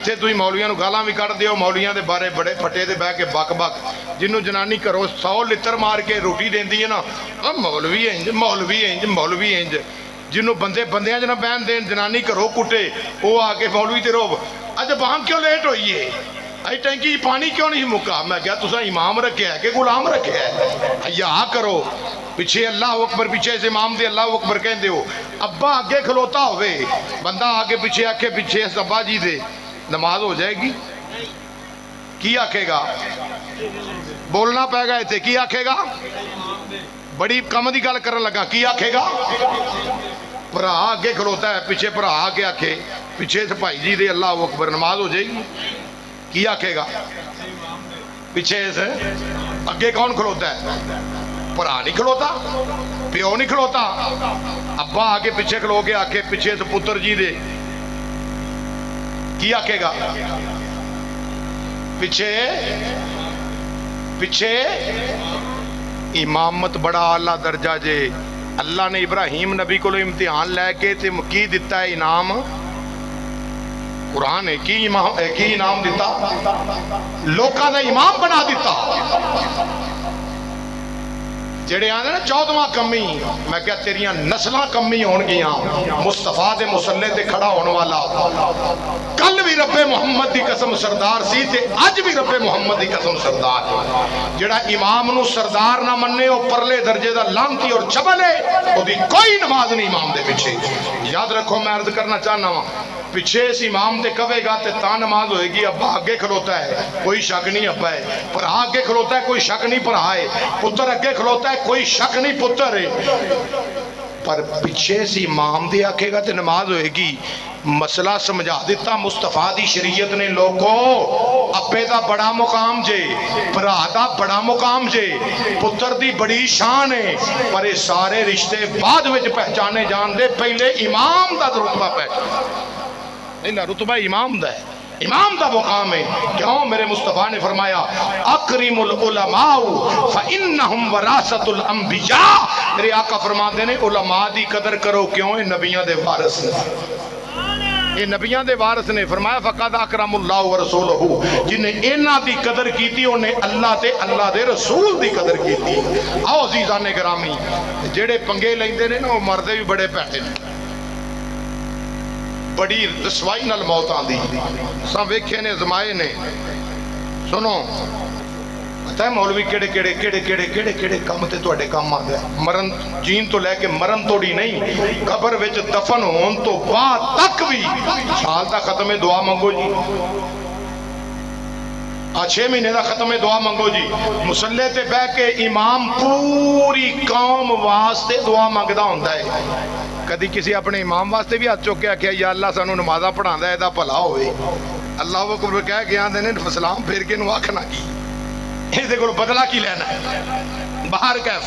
ਇੱਥੇ ਤੁਸੀਂ ਮੌਲਵੀਆਂ ਨੂੰ ਗਾਲਾਂ ਵੀ ਕੱਢਦੇ ਹੋ, ਮੌਲਵੀਆਂ ਦੇ ਬਾਰੇ ਬੜੇ ਫੱਟੇ ਤੇ ਬਹਿ ਕੇ ਬਕ ਜਿਹਨੂੰ ਜਨਾਨੀ ਘਰੋਂ 100 ਲਿੱਤਰ ਮਾਰ ਕੇ ਰੋਟੀ ਦਿੰਦੀ ਹੈ ਨਾ, ਮੌਲਵੀ ਇੰਜ ਮੌਲਵੀ ਇੰਜ ਮੌਲਵੀ ਇੰਜ। ਜਿਹਨੂੰ ਬੰਦਿਆਂ 'ਚ ਨਾ ਬਹਿਣ ਦੇਣ, ਜਨਾਨੀ ਘਰੋਂ ਕੁੱਟੇ, ਉਹ ਆ ਕੇ ਮੌਲਵੀ ਤੇ ਰੋਬ ਅੱਜ ਬਾਂਗ क्यों लेट होई है, अज टैंकी पानी क्यों नहीं मुक्का। मैं क्या तुसा इमाम रखे कि गुलाम रखे हया करो। पिछे अल्लाह अकबर, पिछे इस इमाम दे अल्लाह अकबर कहते हो। अब्बा अगे खलोता होवे, बंदा आगे पीछे आखे पीछे अब्बा जी दे, नमाज हो जाएगी? की आखेगा? बोलना पैगा इत्थे, की आखेगा? बड़ी कम की गल करन लगा, की आखेगा? भरा अगे खलोता है, पीछे भरा आके आखे पीछे से भाई जी दे अल्लाह अकबर, नमाज हो जाएगी? की आखेगा? पीछे से अगे कौन खलोता है? भरा नहीं खलोता, प्यो नहीं खलोता, अब्बा आगे पीछे खलो के आखे पीछे से पुत्र जी दे, की आखेगा? पीछे पीछे इमामत बड़ा आला दर्जा जे। अल्लाह ने इब्राहिम नबी को इम्तिहान लैके ते की दिता है इनाम? कुरान है की इनाम दिता? लोकां दा इमाम बना दिता। जेड़े आंदे ना 14वां कमी, मैं क्या तेरियां नस्लां कमी होणगियां। मुस्तफा दे मुसल्ले ते खड़ा होने वाला कल भी रब्बे मुहम्मद दी कसम सरदार सी ते अज भी रब्बे मुहम्मद दी कसम सरदार है। जेड़ा इमाम नू सरदार ना मन्ने ओ परले दर्जे दा लांती और चबल है, ओदी कोई नमाज नहीं इमाम दे पीछे। याद रखो, मैं अर्ज करना चाहना वा, पिछे इस इमाम दे कवेगा ते ता नमाज होएगी। अब्बा अगे खलोता है, कोई शक नहीं अब्बा है। भरा अगे खलोता है, कोई शक नहीं भरा है। पुत्र अगे खलोता है, कोई शक नहीं पुत्र है। पर पिछे से इमाम दे आखेगा तो नमाज होएगी। मसला समझा दिता मुस्तफा दी शरीयत ने। लोगो अब्बे दा बड़ा मुकाम जे, भरा दा बड़ा मुकाम जे, पुत्र दी बड़ी शान है। पर ये सारे रिश्ते बाद विच पहचाने जान दे, पहले इमाम दा रुतबा पहचान। इन्ना रुतबा इमाम दा है, इमाम दा मुकाम है। क्यों? मेरे मुस्तफा ने फरमाया अकरिमुल उलमाउ फइन्नहुम वरासतुल अंबिया। मेरे आका फरमाते ने उलमा दी कदर करो, क्यों? ये नबियां दे वारिस ने, ये नबियां दे वारिस ने। फरमाया फकद अकरमुल्लाहु व रसूलहु, जिन्हें इन्हां दी कदर कीती उन्हें अल्लाह ते अल्लाह दे रसूल दी कदर कीती। आओ अजीज़ाने गिरामी, जेड़े पंगे लैंदे ने ना, वो मरदे भी बड़े पैसे ने, बड़ी रसवाई नाल मौत आंदी। सब वेखे ने, जमाए ने। सुनो, पता है मौलवी केड़े केड़े केड़े केड़े केड़े केड़े काम ते तुहाडे काम आंदा है। मरन जीन तो लैके मरन तोड़ी नहीं, कबर विच दफन होने तो बाद तक भी साल दा खत्म है दुआ मंगो जी, 6 महीने का खत्म है दुआ मंगो जी। मुसल्ले ते बह के इमाम पूरी कौम वास्ते दुआ मंगदा हुंदा है। कदी किसी अपने इमाम वास्ते भी हाथ चुक के आख्या या अल्लाह सानू नमाज़ां पढ़ांदा इहदा भला होवे? अल्लाह वो अकबर कह के आंदे ने सलाम फेर के नूं आखना की, इहदे कोल बदला की लैना? बाहर कैफ